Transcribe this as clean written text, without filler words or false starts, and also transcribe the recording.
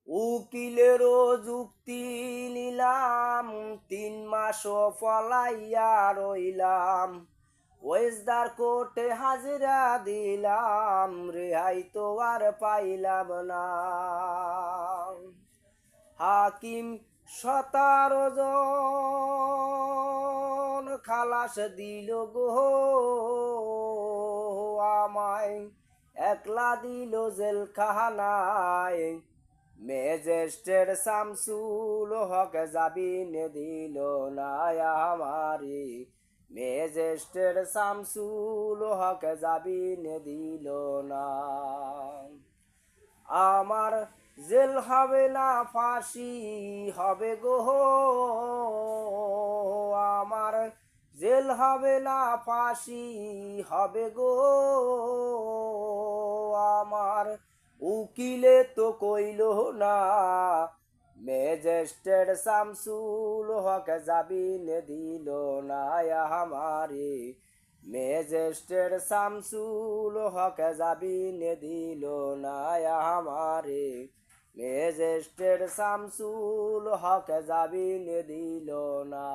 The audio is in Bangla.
উকিলেরও যুক্তি নিলাম, 3 মাসও ফলাইয়া রইলাম। ওয়েজদার কোর্টে হাজিরা দিলাম, রেহাই তো আর পাইলাম না। হাকিম 17 জন খালাস দিল গো আমায়, একলা দিল জেলখানায়। ম্যাজিস্ট্রেট শামসুল হক জামিন দিল না আমারে, ম্যাজিস্ট্রেট শামসুল হক জামিন দিল না। আমার জেল হবে না ফাঁসি হবে গো, আমার জেল হবে না ফাঁসি হবে গো। আমার উকিলে তো কইল না, ম্যাজিস্ট্রেট শামসুল হক জামিন দিল না আমারে, ম্যাজিস্ট্রেট শামসুল হক জামিন দিল না আমারে, ম্যাজিস্ট্রেট শামসুল হক জামিন দিল না।